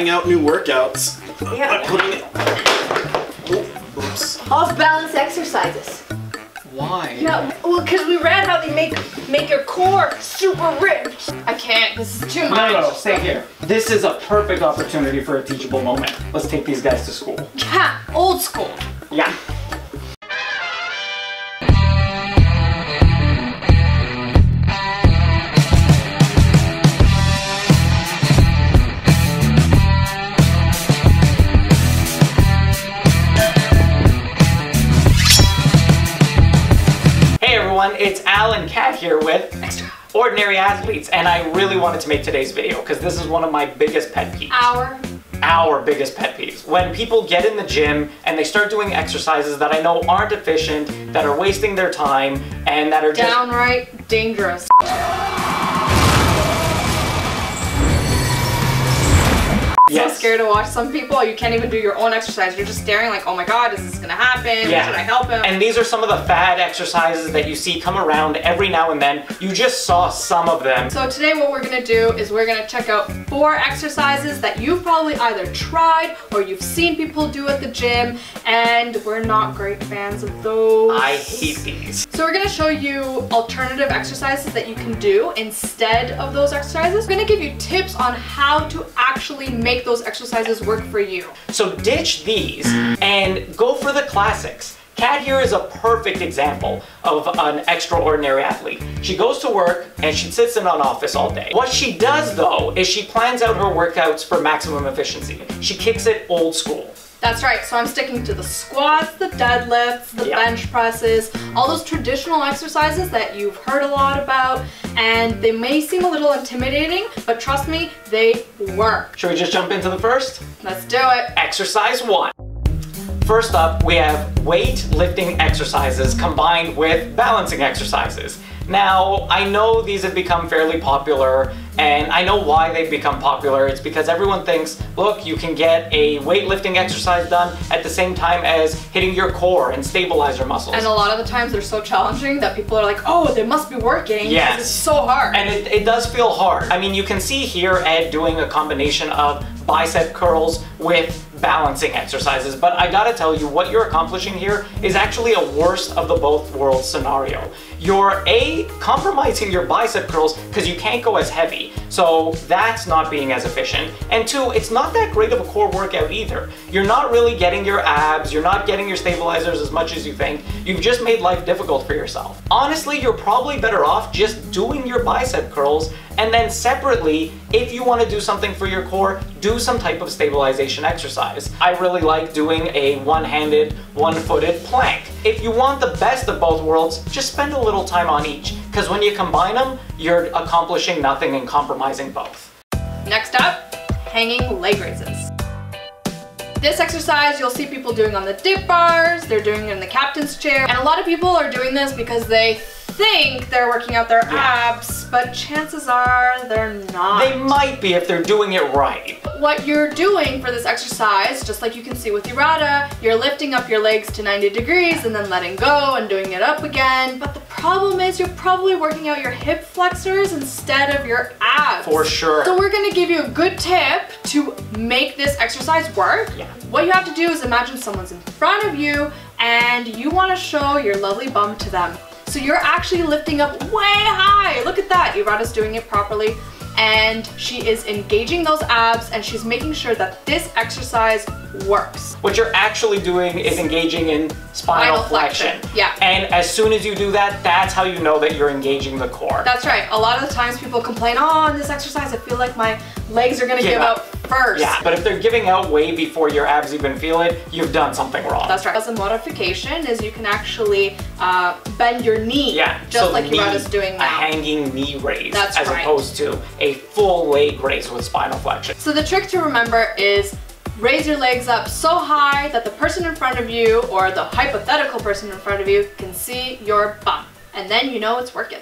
trying out new workouts. Yeah. Oops. Off balance exercises. Why? No, well, because we read how they make your core super ripped. I can't. This is too much. No, stay here. This is a perfect opportunity for a teachable moment. Let's take these guys to school. Ha! Old school. Yeah. It's Al and Kat here with xOA-ordinary athletes, and I really wanted to make today's video because this is one of my biggest pet peeves. Our biggest pet peeves. When people get in the gym and they start doing exercises that I know aren't efficient, that are wasting their time, and that are just downright dangerous. Yes. So scared to watch some people. You can't even do your own exercise. You're just staring like, oh my god, is this gonna happen? Yeah. Should I help him? And these are some of the fad exercises that you see come around every now and then. You just saw some of them. So today what we're gonna do is we're gonna check out 4 exercises that you've probably either tried or you've seen people do at the gym, and we're not great fans of those. I hate these. So we're gonna show you alternative exercises that you can do instead of those exercises. We're gonna give you tips on how to actually make those exercises work for you. So ditch these and go for the classics. Kat here is a perfect example of an extraordinary athlete. She goes to work and she sits in an office all day. What she does though is she plans out her workouts for maximum efficiency. She kicks it old school. That's right, so I'm sticking to the squats, the deadlifts, the bench presses, all those traditional exercises that you've heard a lot about, and they may seem a little intimidating, but trust me, they work. Should we just jump into the first? Let's do it. Exercise 1. First up, we have weightlifting exercises combined with balancing exercises. Now, I know these have become fairly popular, and I know why they've become popular. It's because everyone thinks, look, you can get a weightlifting exercise done at the same time as hitting your core and stabilize your muscles. And a lot of the times they're so challenging that people are like, oh, they must be working because it's so hard. And it does feel hard. I mean, you can see here Ed doing a combination of bicep curls with balancing exercises, but I gotta tell you, what you're accomplishing here is actually a worst of the both worlds scenario. You're A, compromising your bicep curls because you can't go as heavy, so that's not being as efficient, and 2, it's not that great of a core workout either. You're not really getting your abs, you're not getting your stabilizers as much as you think. You've just made life difficult for yourself. Honestly, you're probably better off just doing your bicep curls, and then separately, if you want to do something for your core, do some type of stabilization exercise. I really like doing a one-handed, one-footed plank. If you want the best of both worlds, just spend a little time on each, because when you combine them, you're accomplishing nothing and compromising both. Next up, hanging leg raises. This exercise you'll see people doing on the dip bars, they're doing it in the captain's chair, and a lot of people are doing this because they think they're working out their abs, but chances are they're not. They might be if they're doing it right. What you're doing for this exercise, just like you can see with Urata, you're lifting up your legs to 90 degrees and then letting go and doing it up again, but the problem is you're probably working out your hip flexors instead of your abs. For sure. So we're gonna give you a good tip to make this exercise work. What you have to do is imagine someone's in front of you and you wanna show your lovely bum to them. So you're actually lifting up way high. Look at that. Urata's doing it properly. And she is engaging those abs and she's making sure that this exercise works. What you're actually doing is engaging in spinal flexion. Yeah. And as soon as you do that, that's how you know that you're engaging the core. That's right. A lot of the times people complain, oh, in this exercise I feel like my legs are gonna give out first. Yeah, but if they're giving out way before your abs even feel it, you've done something wrong. That's right. As a modification is you can actually bend your knee, just so like Urata's doing now. A hanging knee raise, That's as right. opposed to a full leg raise with spinal flexion. So the trick to remember is raise your legs up so high that the person in front of you, or the hypothetical person in front of you, can see your bum. And then you know it's working.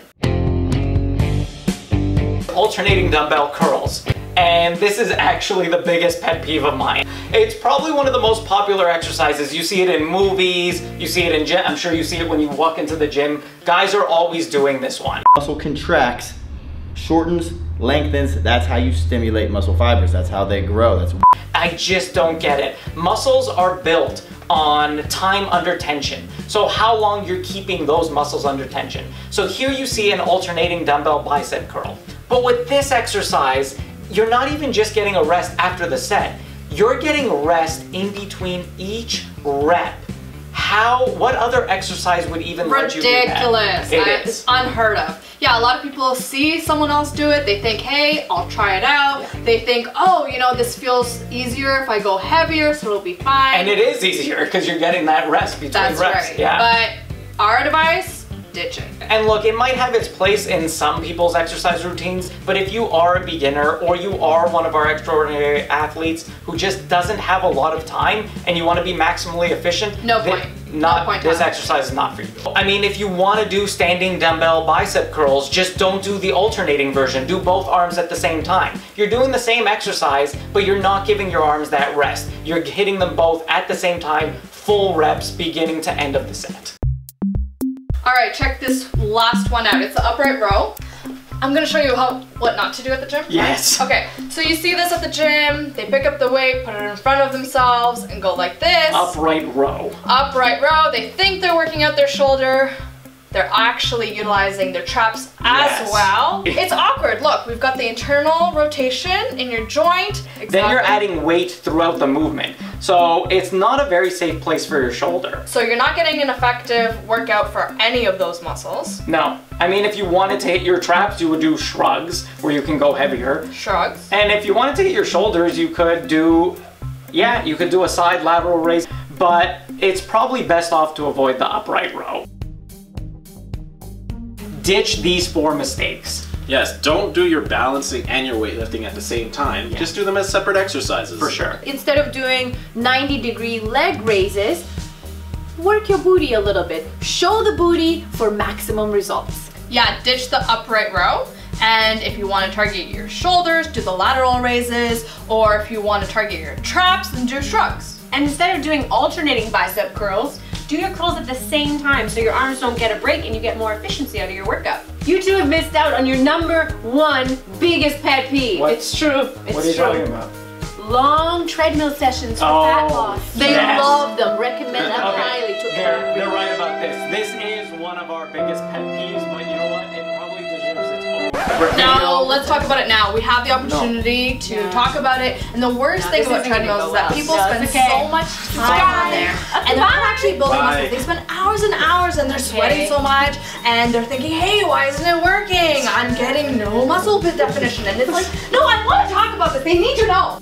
Alternating dumbbell curls. And this is actually the biggest pet peeve of mine. It's probably one of the most popular exercises. You see it in movies, you see it in gym, I'm sure you see it when you walk into the gym. Guys are always doing this one. Muscle contracts shortens, lengthens. That's how you stimulate muscle fibers. That's how they grow. That's I just don't get it. Muscles are built on time under tension. So how long you're keeping those muscles under tension. So here you see an alternating dumbbell bicep curl. But with this exercise, you're not even just getting a rest after the set. You're getting rest in between each rep. What other exercise would even let you do that? Ridiculous. It's unheard of. Yeah, a lot of people see someone else do it. They think, hey, I'll try it out. Yeah. They think, oh, you know, this feels easier if I go heavier, so it'll be fine. And it is easier because you're getting that rest between reps. That's right. Yeah. But our advice, ditch it. And look, it might have its place in some people's exercise routines, but if you are a beginner or you are one of our extraordinary athletes who just doesn't have a lot of time and you want to be maximally efficient, this exercise is not for you. I mean, if you want to do standing dumbbell bicep curls, just don't do the alternating version. Do both arms at the same time. You're doing the same exercise, but you're not giving your arms that rest. You're hitting them both at the same time, full reps, beginning to end of the set. All right, check this last one out. It's the upright row. I'm gonna show you what not to do at the gym. Yes. Okay, so you see this at the gym. They pick up the weight, put it in front of themselves, and go like this. Upright row. Upright row. They think they're working out their shoulder. They're actually utilizing their traps as well. It's awkward. Look, we've got the internal rotation in your joint. Exactly. Then you're adding weight throughout the movement. So it's not a very safe place for your shoulder. So you're not getting an effective workout for any of those muscles. No. I mean, if you wanted to hit your traps, you would do shrugs, where you can go heavier. Shrugs. And if you wanted to hit your shoulders, you could do, you could do a side lateral raise, but it's probably best off to avoid the upright row. Ditch these 4 mistakes. Yes, don't do your balancing and your weightlifting at the same time. Yeah. Just do them as separate exercises. For sure. Instead of doing 90-degree leg raises, work your booty a little bit. Show the booty for maximum results. Yeah, ditch the upright row. And if you want to target your shoulders, do the lateral raises. Or if you want to target your traps, then do shrugs. And instead of doing alternating bicep curls, do your curls at the same time so your arms don't get a break and you get more efficiency out of your workout. You two have missed out on your #1 biggest pet peeve. What? It's true. It's what are you true. talking about? Long treadmill sessions for fat loss. They love them. Recommend them highly to everyone. They're right about this. This is one of our biggest pet peeves, but you know what? It probably deserves its own. No, let's talk about it now. We have the opportunity to talk about it. And the worst thing about treadmills is that people spend so much time on there. And they're not actually building muscles. They spend hours and hours and they're sweating so much. And they're thinking, hey, why isn't it working? I'm getting no muscle definition. And it's like, no, I want to talk about this. They need to know.